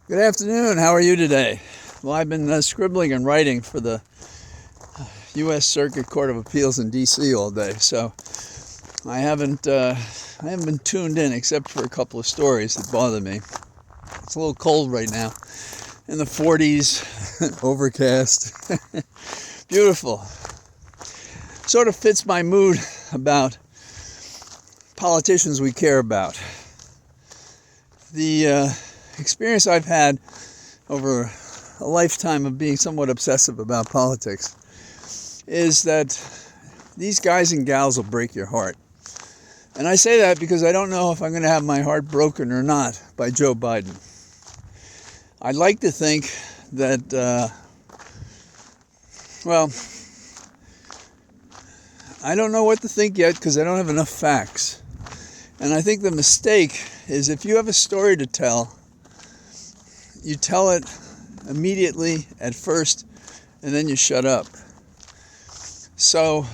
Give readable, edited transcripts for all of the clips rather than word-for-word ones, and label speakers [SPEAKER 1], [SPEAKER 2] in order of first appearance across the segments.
[SPEAKER 1] Good afternoon. How are you today? Well, I've been scribbling and writing for the U.S. Circuit Court of Appeals in D.C. all day, so I haven't been tuned in except for a couple of stories that bother me. It's a little cold right now, in the 40s, overcast, beautiful. Sort of fits my mood about politicians we care about. The experience I've had over a lifetime of being somewhat obsessive about politics is that these guys and gals will break your heart. And I say that because I don't know if I'm going to have my heart broken or not by Joe Biden. I'd like to think that, I don't know what to think yet because I don't have enough facts. And I think the mistake is if you have a story to tell, you tell it immediately at first and then you shut up. So,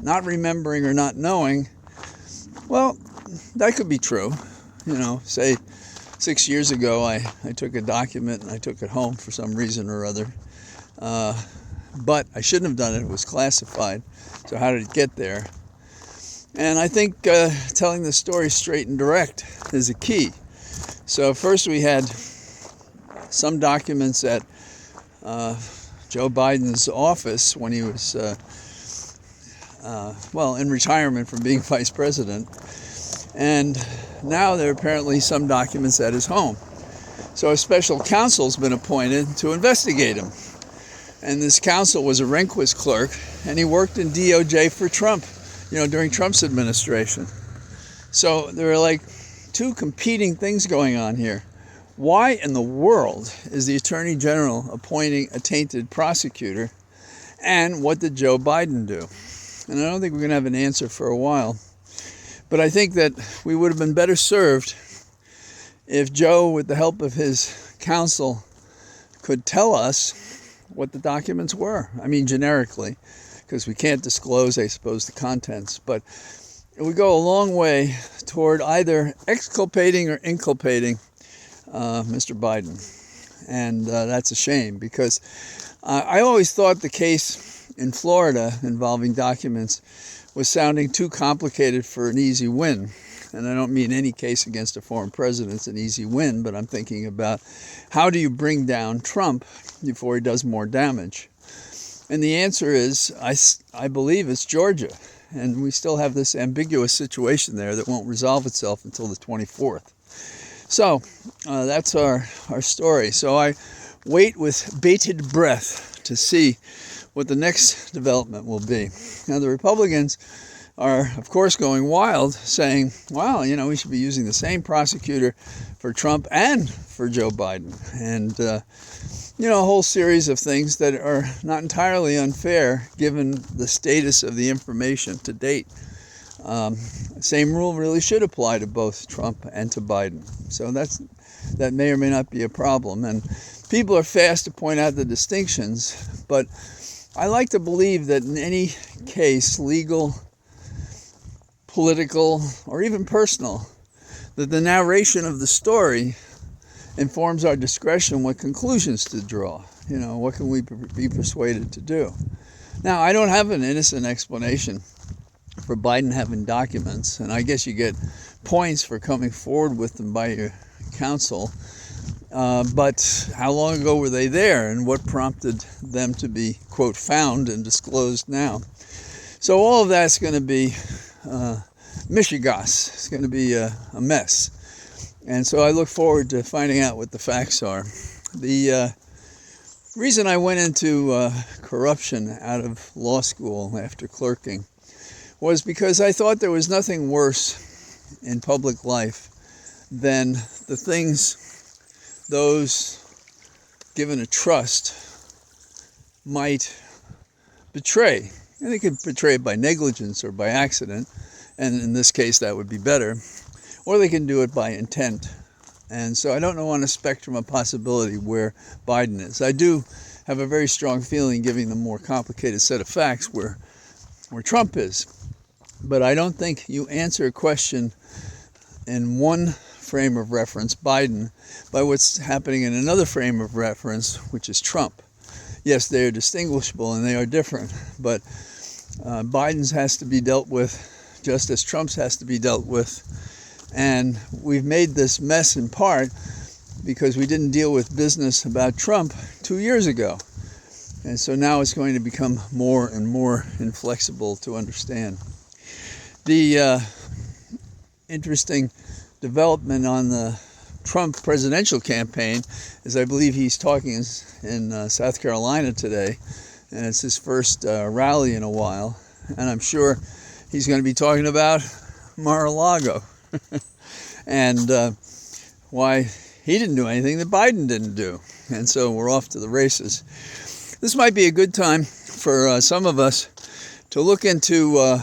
[SPEAKER 1] not remembering or not knowing, well, that could be true. You know, say 6 years ago I took a document and I took it home for some reason or other. But I shouldn't have done it. It was classified. So how did it get there? And I think telling the story straight and direct is a key. So first we had some documents at Joe Biden's office when he was, in retirement from being vice president. And now there are apparently some documents at his home. So a special counsel's been appointed to investigate him. And this counsel was a Rehnquist clerk, and he worked in DOJ for Trump, during Trump's administration. So there are like two competing things going on here. Why in the world is the Attorney General appointing a tainted prosecutor? And what did Joe Biden do? And I don't think we're going to have an answer for a while. But I think that we would have been better served if Joe, with the help of his counsel, could tell us what the documents were. I mean, generically, because we can't disclose, I suppose, the contents. But it would go a long way toward either exculpating or inculpating Mr. Biden. And that's a shame because I always thought the case in Florida involving documents was sounding too complicated for an easy win. And I don't mean any case against a foreign president's an easy win, but I'm thinking about how do you bring down Trump before he does more damage? And the answer is, I believe it's Georgia. And we still have this ambiguous situation there that won't resolve itself until the 24th. So that's our story. So I wait with bated breath to see what the next development will be. Now the Republicans are, of course, going wild, saying, well, we should be using the same prosecutor for Trump and for Joe Biden. And, a whole series of things that are not entirely unfair given the status of the information to date. Same rule really should apply to both Trump and to Biden. So that may or may not be a problem. And people are fast to point out the distinctions, but I like to believe that in any case, legal, political, or even personal, that the narration of the story informs our discretion what conclusions to draw. What can we be persuaded to do? Now, I don't have an innocent explanation for Biden having documents, and I guess you get points for coming forward with them by your counsel. But how long ago were they there, and what prompted them to be, quote, found and disclosed now? So all of that's going to be mishigas. It's going to be a mess. And so I look forward to finding out what the facts are. The reason I went into corruption out of law school after clerking was because I thought there was nothing worse in public life than the things those given a trust might betray. And they could betray it by negligence or by accident, and in this case that would be better. Or they can do it by intent. And so I don't know on a spectrum of possibility where Biden is. I do have a very strong feeling, given the more complicated set of facts, where Trump is. But I don't think you answer a question in one frame of reference, Biden, by what's happening in another frame of reference, which is Trump. Yes, they are distinguishable and they are different, but Biden's has to be dealt with just as Trump's has to be dealt with. And we've made this mess in part because we didn't deal with business about Trump 2 years ago. And so now it's going to become more and more inflexible to understand. The interesting development on the Trump presidential campaign is I believe he's talking in South Carolina today, and it's his first rally in a while, and I'm sure he's going to be talking about Mar-a-Lago and why he didn't do anything that Biden didn't do, and so we're off to the races. This might be a good time for some of us to look into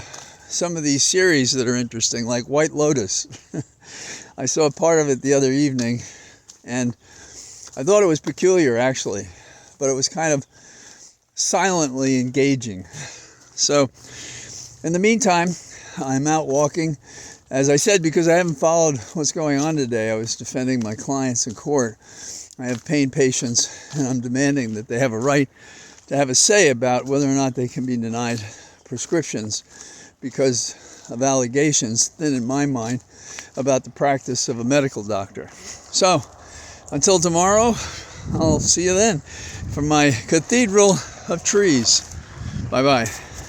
[SPEAKER 1] some of these series that are interesting, like White Lotus. I saw part of it the other evening, and I thought it was peculiar, actually, but it was kind of silently engaging. So, in the meantime, I'm out walking. As I said, because I haven't followed what's going on today, I was defending my clients in court. I have pain patients, and I'm demanding that they have a right to have a say about whether or not they can be denied prescriptions because of allegations, then in my mind, about the practice of a medical doctor. So, until tomorrow, I'll see you then from my cathedral of trees. Bye-bye.